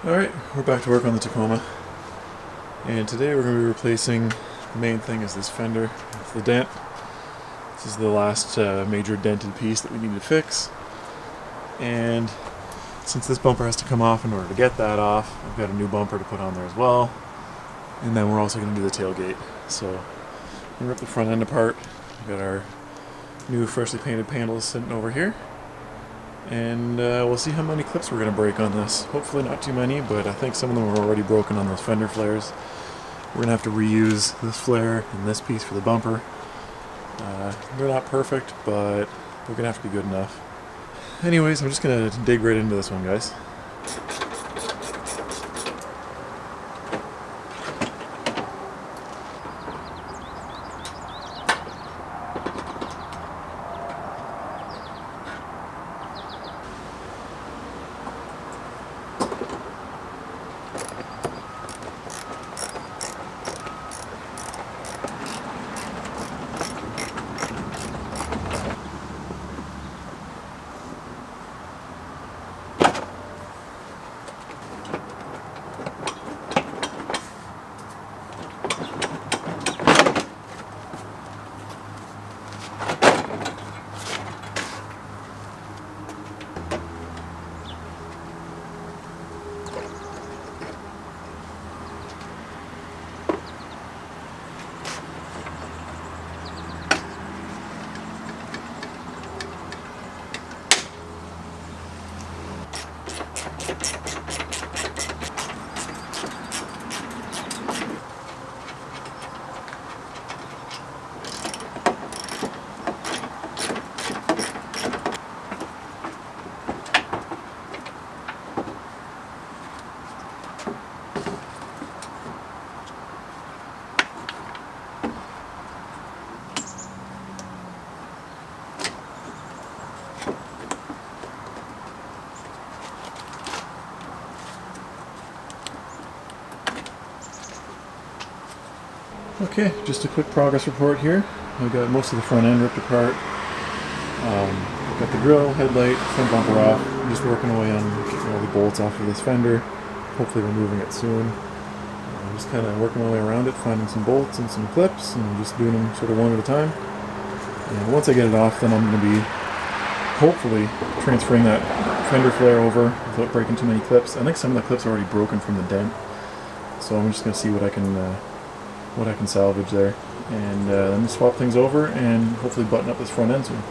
Alright, we're back to work on the Tacoma, and today we're going to be replacing, the main thing is this fender, it's the dent. This is the last major dented piece that we need to fix, and since this bumper has to come off in order to get that off, I've got a new bumper to put on there as well, and then we're also going to do the tailgate. So I'm going to rip the front end apart. We've got our new freshly painted panels sitting over here. And we'll see how many clips we're going to break on this. Hopefully not too many, but I think some of them are already broken on those fender flares. We're going to have to reuse this flare and this piece for the bumper. They're not perfect, but they're going to have to be good enough. Anyways, I'm just going to dig right into this one, guys. Okay, just a quick progress report here. I've got most of the front end ripped apart. I've got the grill, headlight, front bumper off. I'm just working away on getting all the bolts off of this fender. Hopefully removing it soon. I'm just kind of working my way around it, finding some bolts and some clips, and just doing them sort of one at a time. And once I get it off, then I'm going to be hopefully transferring that fender flare over without breaking too many clips. I think some of the clips are already broken from the dent, so I'm just going to see what I can salvage there, and then swap things over and hopefully button up this front end soon.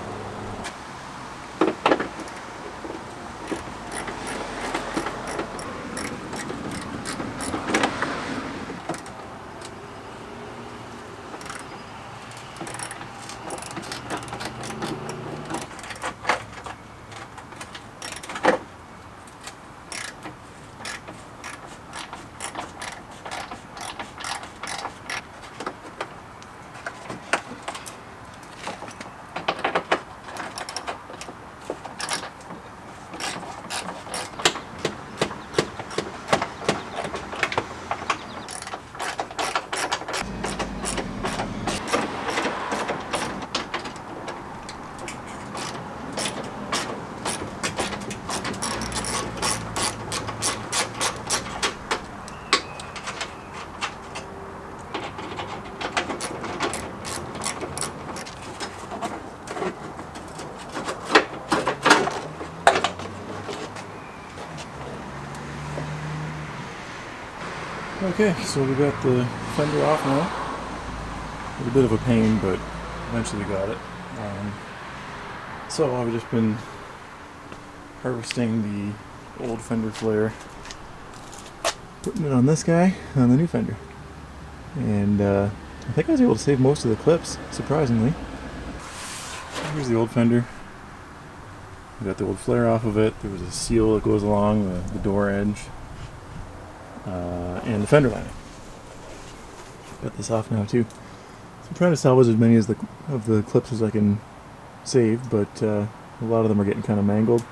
Okay, so we got the fender off now. A little bit of a pain, but eventually got it. So I've just been harvesting the old fender flare, putting it on this guy, on the new fender. And I think I was able to save most of the clips, surprisingly. Here's the old fender. I got the old flare off of it. There was a seal that goes along the door edge. And the fender lining. Got this off now too. So I'm trying to salvage as many of the clips as I can save, but a lot of them are getting kind of mangled.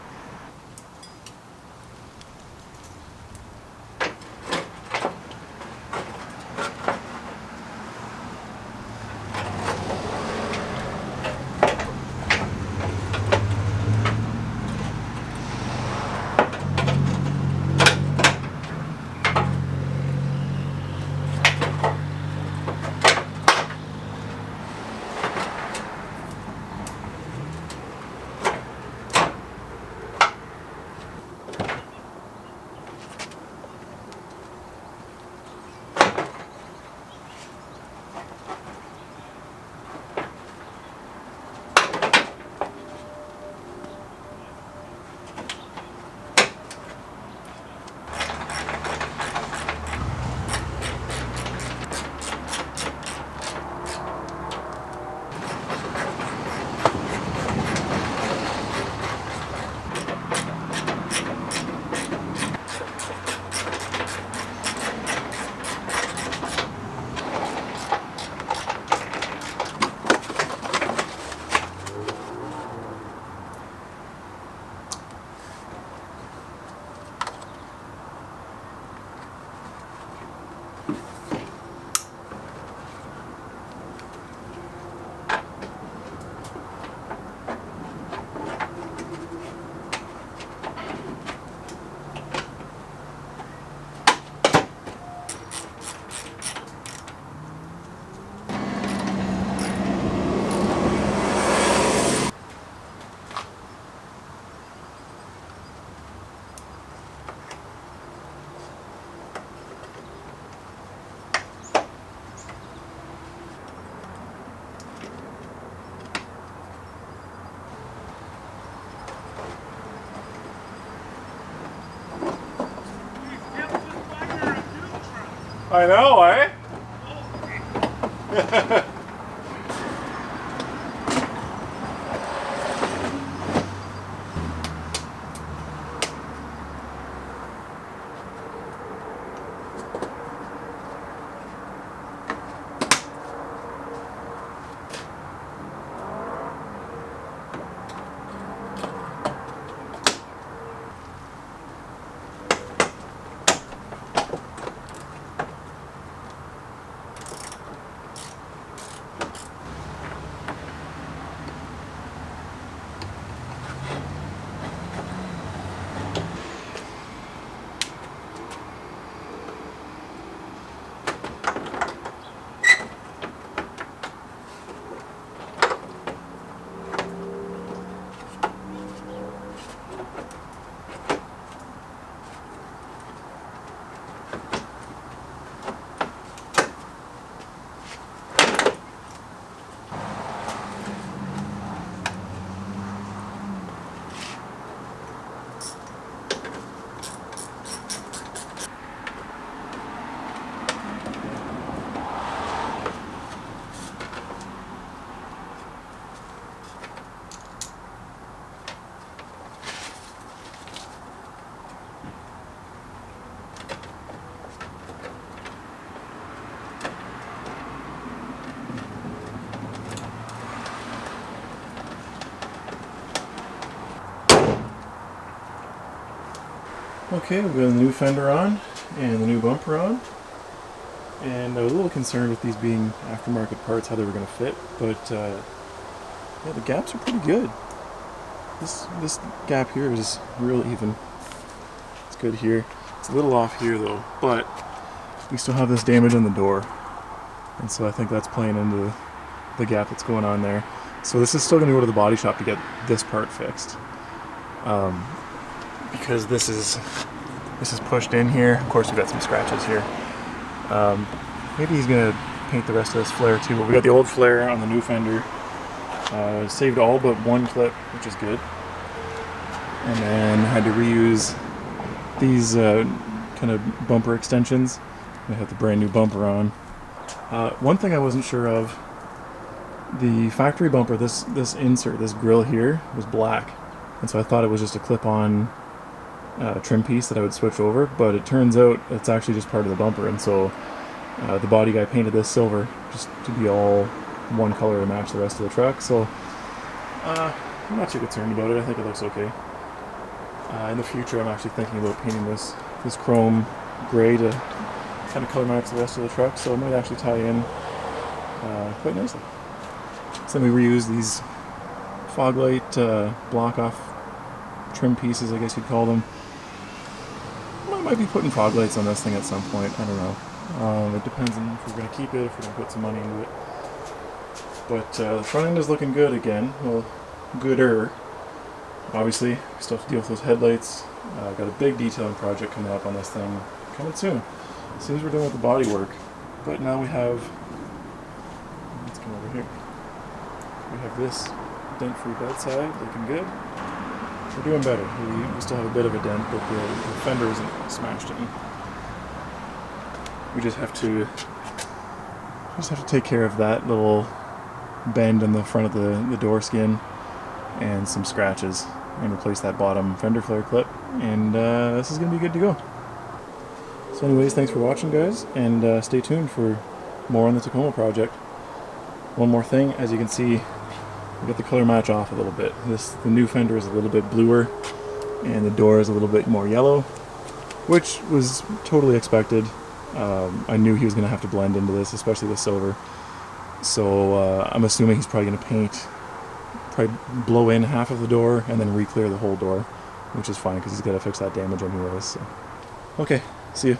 I know, eh? Okay, we've got the new fender on and the new bumper on, and I was a little concerned with these being aftermarket parts, how they were going to fit, but yeah, the gaps are pretty good. This gap here is real even. It's good here. It's a little off here though, but we still have this damage on the door, and so I think that's playing into the gap that's going on there. So this is still going to go to the body shop to get this part fixed. Because this is pushed in here. Of course, we've got some scratches here. Maybe he's gonna paint the rest of this flare too. But we got the old flare on the new fender. Saved all but one clip, which is good. And then had to reuse these kind of bumper extensions. I have the brand new bumper on. One thing I wasn't sure of: the factory bumper, this insert, this grill here, was black, and so I thought it was just a clip-on trim piece that I would switch over, but it turns out it's actually just part of the bumper, and so the body guy painted this silver just to be all one color to match the rest of the truck. So I'm not too concerned about it. I think it looks okay. In the future, I'm actually thinking about painting this chrome gray to kind of color match the rest of the truck, so it might actually tie in quite nicely. So then we reuse these fog light block off trim pieces, I guess you'd call them. I might be putting fog lights on this thing at some point. I don't know. It depends on if we're going to keep it, if we're going to put some money into it. But the front end is looking good again. Well, gooder. Obviously, we still have to deal with those headlights. Got a big detailing project coming up on this thing. Coming soon. As soon as we're done with the body work. But now we have... Let's come over here. We have this dent-free bedside looking good. We're doing better. We still have a bit of a dent, but the fender isn't smashed in. We just have to take care of that little bend in the front of the door skin and some scratches, and replace that bottom fender flare clip, and this is going to be good to go. So anyways, thanks for watching, guys, and stay tuned for more on the Tacoma project. One more thing, as you can see, we got the color match off a little bit. The new fender is a little bit bluer, and the door is a little bit more yellow, which was totally expected. I knew he was going to have to blend into this, especially with silver. So I'm assuming he's probably going to probably blow in half of the door and then re-clear the whole door, which is fine because he's got to fix that damage anyways. So. Okay, see you.